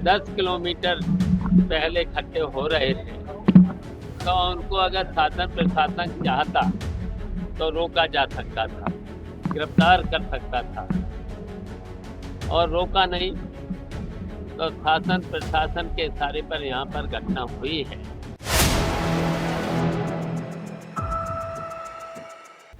10 kilometre पहले इकट्ठे हो रहे थे, तो उनको अगर शासन प्रशासन चाहता तो रोका जा सकता था, गिरफ्तार कर सकता था, और रोका नहीं तो शासन प्रशासन के इशारे पर यहाँ पर घटना हुई है।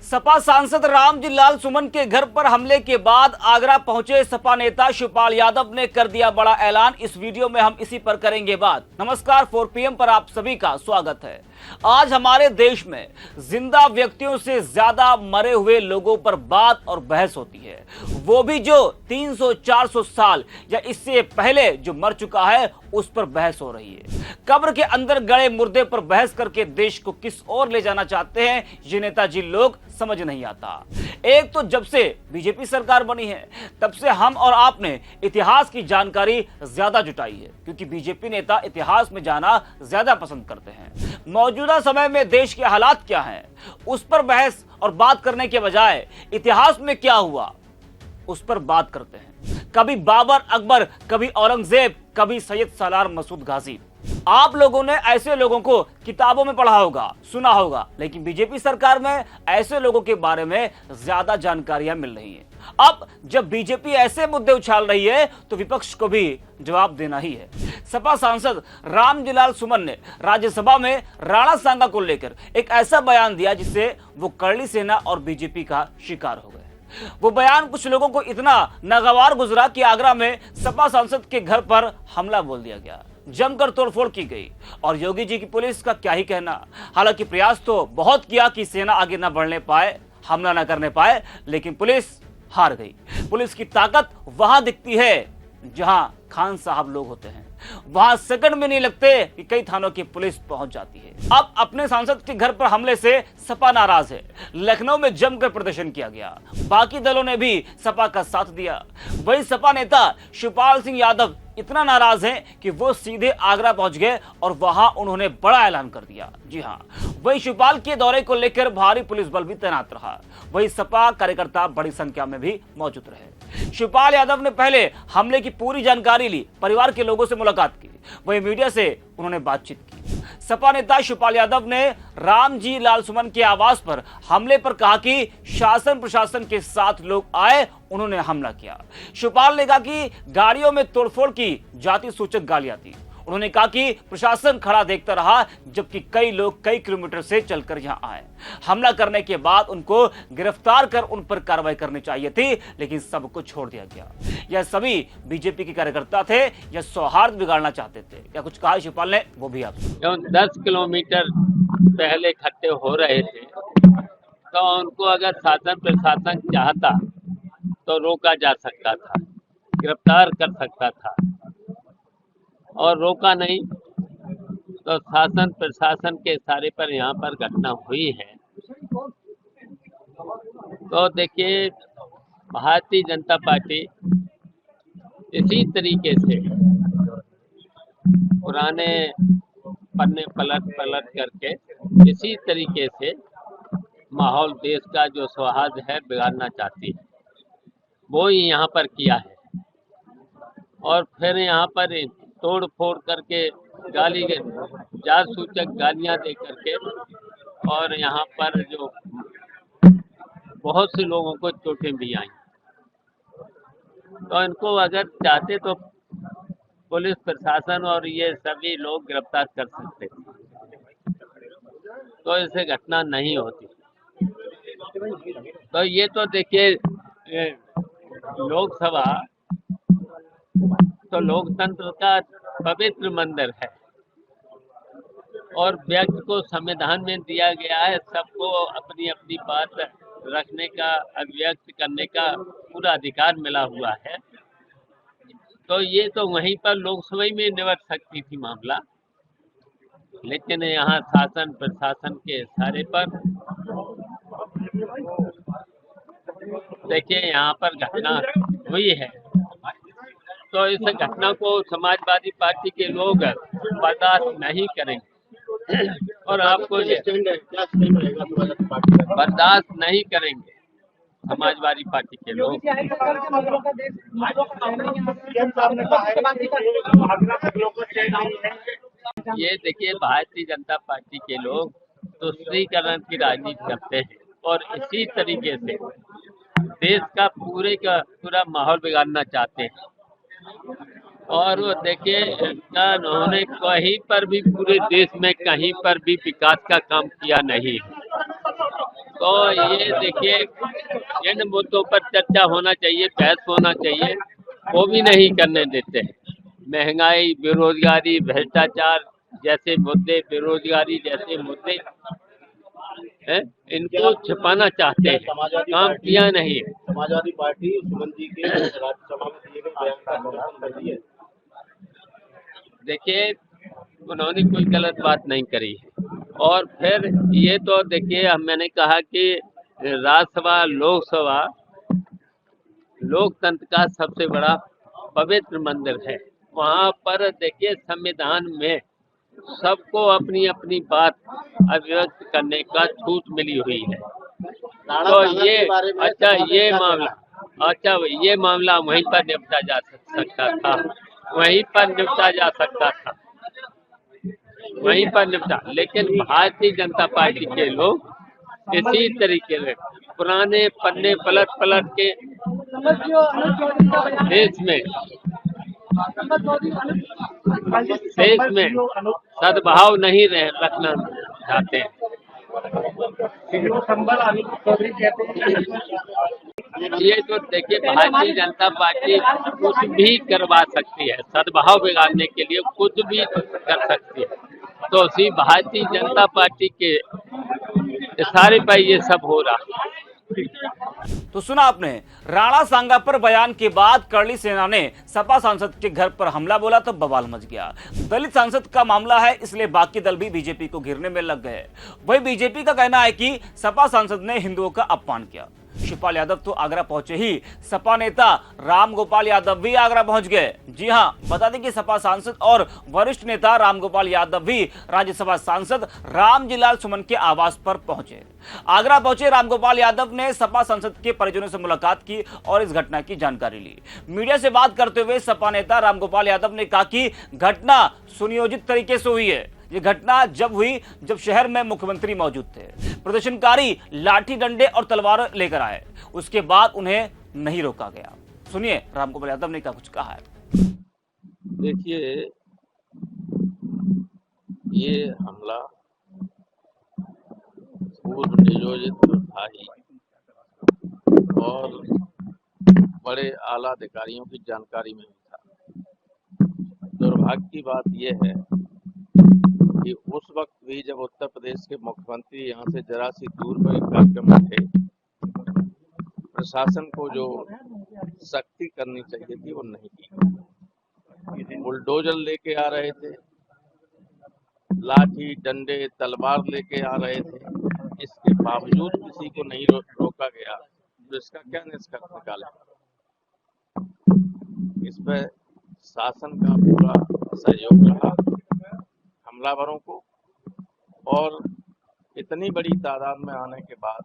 सपा सांसद रामजी लाल सुमन के घर पर हमले के बाद आगरा पहुंचे सपा नेता शिवपाल यादव ने कर दिया बड़ा ऐलान। इस वीडियो में हम इसी पर करेंगे बात। नमस्कार, 4 PM पर आप सभी का स्वागत है। आज हमारे देश में जिंदा व्यक्तियों से ज्यादा मरे हुए लोगों पर बात और बहस होती है, वो भी जो 300-400 साल या इससे पहले जो मर चुका है उस पर बहस हो रही है। कब्र के अंदर गड़े मुर्दे पर बहस करके देश को किस ओर ले जाना चाहते हैं ये नेताजी लोग समझ नहीं आता। एक तो जब से बीजेपी सरकार बनी है तब से हम और आपने इतिहास की जानकारी ज्यादा जुटाई है, क्योंकि बीजेपी नेता इतिहास में जाना ज्यादा पसंद करते हैं। मौजूदा समय में देश के हालात क्या हैं उस पर बहस और बात करने के बजाय इतिहास में क्या हुआ उस पर बात करते हैं। कभी बाबर अकबर, कभी औरंगजेब, कभी सैयद सालार मसूद गाजी। आप लोगों ने ऐसे लोगों को किताबों में पढ़ा होगा, सुना होगा, लेकिन बीजेपी सरकार में ऐसे लोगों के बारे में ज्यादा जानकारियां मिल रही हैं। अब जब बीजेपी ऐसे मुद्दे उछाल रही है तो विपक्ष को भी जवाब देना ही है। सपा सांसद रामजी लाल सुमन ने राज्यसभा में राणा सांगा को लेकर एक ऐसा बयान दिया जिससे वो करली सेना और बीजेपी का शिकार हो गए। वो बयान कुछ लोगों को इतना नागवार गुजरा कि आगरा में सपा सांसद के घर पर हमला बोल दिया गया, जमकर तोड़फोड़ की गई। और योगी जी की पुलिस का क्या ही कहना। हालांकि प्रयास तो बहुत किया कि सेना आगे न बढ़ने पाए, हमला न करने पाए, लेकिन पुलिस हार गई। पुलिस की ताकत वहां दिखती है जहां खान साहब लोग होते हैं, वहां सेकंड में नहीं लगते कि कई थानों की पुलिस पहुंच जाती है। अब अपने सांसद के घर पर हमले से सपा नाराज है। लखनऊ में जमकर प्रदर्शन किया गया, बाकी दलों ने भी सपा का साथ दिया। वही सपा नेता शिवपाल सिंह यादव इतना नाराज हैं कि वो सीधे आगरा पहुंच गए और वहां उन्होंने बड़ा ऐलान कर दिया। जी हां, वही शिवपाल के दौरे को लेकर भारी पुलिस बल भी तैनात रहा। वही सपा कार्यकर्ता बड़ी संख्या में भी मौजूद रहे। शिवपाल यादव ने पहले हमले की पूरी जानकारी ली, परिवार के लोगों से मुलाकात की, वही मीडिया से उन्होंने बातचीत की। सपा नेता शिवपाल यादव ने रामजी लाल सुमन के आवास पर हमले पर कहा कि शासन प्रशासन के साथ लोग आए, उन्होंने हमला किया। शिवपाल ने कहा कि गाड़ियों में तोड़फोड़ की जाति सूचक गालियां थी। उन्होंने कहा कि प्रशासन खड़ा देखता रहा जबकि कई लोग कई किलोमीटर से चलकर यहां आए। हमला करने के बाद उनको गिरफ्तार कर उन पर कार्रवाई करनी चाहिए थी, लेकिन सबको छोड़ दिया गया। यह सभी बीजेपी के कार्यकर्ता थे या सौहार्द बिगाड़ना चाहते थे, क्या कुछ कहा शिवपाल ने, वो भी आप। 10 किलोमीटर पहले इकट्ठे हो रहे थे, तो उनको अगर शासन प्रशासन चाहता तो रोका जा सकता था, गिरफ्तार कर सकता था, और रोका नहीं तो शासन प्रशासन के इशारे पर यहाँ पर घटना हुई है। तो देखिए, भारतीय जनता पार्टी इसी तरीके से पुराने पन्ने पलट करके इसी तरीके से माहौल, देश का जो सौहार्द है, बिगाड़ना चाहती है। वो ही यहाँ पर किया है, और फिर यहाँ पर तोड़ फोड़ करके गाली जात सूचक गालियाँ दे करके, और यहाँ पर जो बहुत से लोगों को चोटें भी आई। तो इनको अगर चाहते तो पुलिस प्रशासन और ये सभी लोग गिरफ्तार कर सकते थे, तो इससे घटना नहीं होती। तो ये तो देखिए, लोकसभा तो लोकतंत्र का पवित्र मंदिर है, और व्यक्ति को संविधान में दिया गया है सबको अपनी अपनी बात रखने का, अभिव्यक्त करने का पूरा अधिकार मिला हुआ है। तो ये तो वहीं पर लोकसभा में निपट सकती थी मामला, लेकिन यहाँ शासन प्रशासन के इशारे पर देखिए यहाँ पर घटना हुई है। तो इस घटना को समाजवादी पार्टी के लोग बर्दाश्त नहीं करेंगे, और आपको बर्दाश्त नहीं करेंगे। समाजवादी पार्टी के लोग। ये देखिए, भारतीय जनता पार्टी के लोग तुष्टीकरण की राजनीति करते हैं और इसी तरीके से देश का पूरा माहौल बिगाड़ना चाहते हैं। और वो देखिए, उन्होंने कहीं पर भी पूरे देश में कहीं पर भी विकास का काम किया नहीं है। तो ये देखिए, इन मुद्दों पर चर्चा होना चाहिए, बहस होना चाहिए, वो भी नहीं करने देते हैं। महंगाई, बेरोजगारी, भ्रष्टाचार जैसे मुद्दे, बेरोजगारी जैसे मुद्दे हैं, इनको छिपाना चाहते हैं, काम किया नहीं है। समाजवादी पार्टी सुमन जी के राज्यसभा में दिए गए बयान का समर्थन कर दिया। देखिए, उन्होंने कोई गलत बात नहीं करी है। और फिर ये तो देखिए, मैंने कहा कि राज्यसभा, लोकसभा लोकतंत्र का सबसे बड़ा पवित्र मंदिर है। वहाँ पर देखिए, संविधान में सबको अपनी अपनी बात अभिव्यक्त करने का छूट मिली हुई है। तो ये मामला वहीं पर निपटा जा सकता था, वहीं पर निपटा। लेकिन भारतीय जनता पार्टी के लोग इसी तरीके से पुराने पन्ने पलट के देश में सद्भाव नहीं रखना चाहते हैं। ये तो देखिए, भारतीय जनता पार्टी कुछ भी करवा सकती है, सद्भाव बिगाड़ने के लिए कुछ भी कर सकती है। तो उसी भारतीय जनता पार्टी के इशारे पर ये सब हो रहा है। तो सुना आपने, राणा सांगा पर बयान के बाद करली सेना ने सपा सांसद के घर पर हमला बोला तो बवाल मच गया। दलित सांसद का मामला है, इसलिए बाकी दल भी बीजेपी को घेरने में लग गए। वही बीजेपी का कहना है कि सपा सांसद ने हिंदुओं का अपमान किया। शिवपाल यादव तो आगरा पहुंचे ही सपा नेता रामगोपाल यादव भी आगरा पहुंच गए। जी हां, बता दें कि सपा सांसद और वरिष्ठ नेता रामगोपाल यादव भी राज्यसभा सांसद रामजीलाल सुमन के आवास पर पहुंचे। आगरा पहुंचे रामगोपाल यादव ने सपा सांसद के परिजनों से मुलाकात की और इस घटना की जानकारी ली। मीडिया से बात करते हुए सपा नेता रामगोपाल यादव ने कहा कि घटना सुनियोजित तरीके से हुई है। ये घटना जब हुई जब शहर में मुख्यमंत्री मौजूद थे। प्रदर्शनकारी लाठी डंडे और तलवार लेकर आए, उसके बाद उन्हें नहीं रोका गया। सुनिए रामगोपाल यादव ने क्या कुछ कहा है। देखिए, ये हमला पूर्व नियोजित था ही और बड़े आला अधिकारियों की जानकारी में भी था। दुर्भाग्य की बात यह है कि उस वक्त भी जब उत्तर प्रदेश के मुख्यमंत्री यहाँ से जरा सी दूर पर एक कार्यक्रम में थे, प्रशासन को जो सख्ती करनी चाहिए थी वो नहीं की। बुलडोजर लेके आ रहे थे, लाठी डंडे तलवार लेके आ रहे थे, इसके बावजूद किसी को नहीं रोका गया। तो इसका क्या निष्कर्ष निकाले? इस पर शासन का पूरा सहयोग रहा हमलावरों को, और इतनी बड़ी तादाद में आने के बाद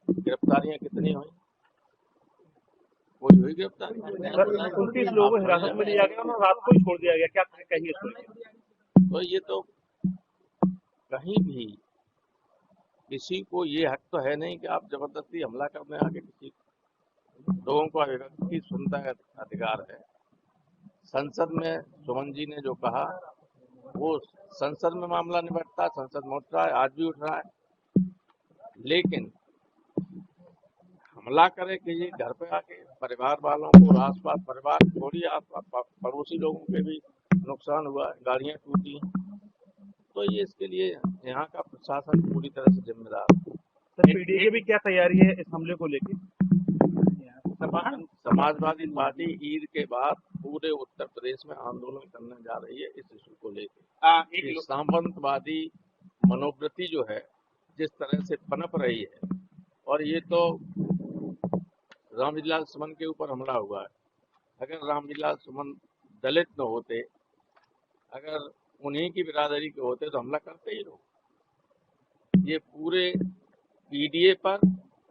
गिरफ्तारियां कितनी हुई? कोई हुई गिरफ्तारी? 29 लोगों को हिरासत में लिया गया और रात को ही छोड़ दिया गया। क्या कहिए इसको? तो ये तो कहीं भी किसी को ये हक तो है नहीं कि आप जबरदस्ती हमला करने आके किसी लोगों को अभिव्यक्ति की सुनता है, अधिकार है। संसद में सुमन जी ने जो कहा वो संसद में मामला निपटता, संसद में उठ रहा है, आज भी उठ रहा है। लेकिन हमला करे कि ये घर पे आके परिवार वालों को, आसपास परिवार छोड़िए, आसपास पड़ोसी लोगों के भी नुकसान हुआ, गाड़ियां टूटी, तो ये इसके लिए यहाँ का प्रशासन पूरी तरह से जिम्मेदार है। सर, पीडीए की भी क्या तैयारी है इस हमले को लेकर? समाजवादी पार्टी ईद के बाद पूरे उत्तर प्रदेश में आंदोलन करने जा रही है इस इशू को लेकर। सामंतवादी मनोवृत्ति जो है जिस तरह से पनप रही है, और ये तो रामजीलाल सुमन के ऊपर हमला हुआ है। अगर रामजीलाल सुमन दलित न होते, अगर उन्हीं की बिरादरी के होते तो हमला करते ही लोग। ये पूरे पीडीए पर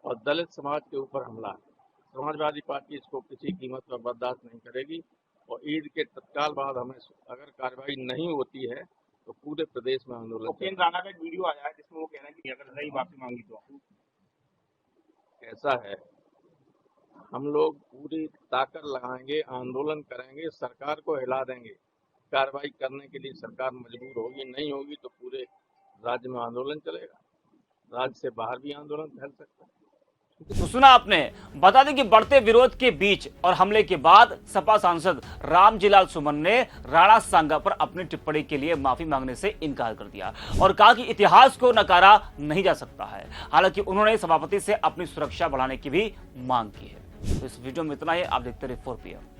और दलित समाज के ऊपर हमला है। समाजवादी पार्टी इसको किसी कीमत पर बर्दाश्त नहीं करेगी और ईद के तत्काल बाद हमें अगर कार्रवाई नहीं होती है तो पूरे प्रदेश में आंदोलन उपेंद्र राणा का एक वीडियो आया है जिसमें वो कह रहे हैं कि अगर नहीं माफी मांगी तो ऐसा है, हम लोग पूरी ताकत लगाएंगे, आंदोलन करेंगे, सरकार को हिला देंगे। कार्रवाई करने के लिए सरकार मजबूर होगी, नहीं होगी तो पूरे राज्य में आंदोलन चलेगा, राज्य से बाहर भी आंदोलन फैल सकता है। तो सुना आपने। बता दें कि बढ़ते विरोध के बीच और हमले के बाद सपा सांसद रामजीलाल सुमन ने राणा सांगा पर अपनी टिप्पणी के लिए माफी मांगने से इनकार कर दिया और कहा कि इतिहास को नकारा नहीं जा सकता है। हालांकि उन्होंने सभापति से अपनी सुरक्षा बढ़ाने की भी मांग की है। तो इस वीडियो में इतना ही। आप देखते रहिए 4PM।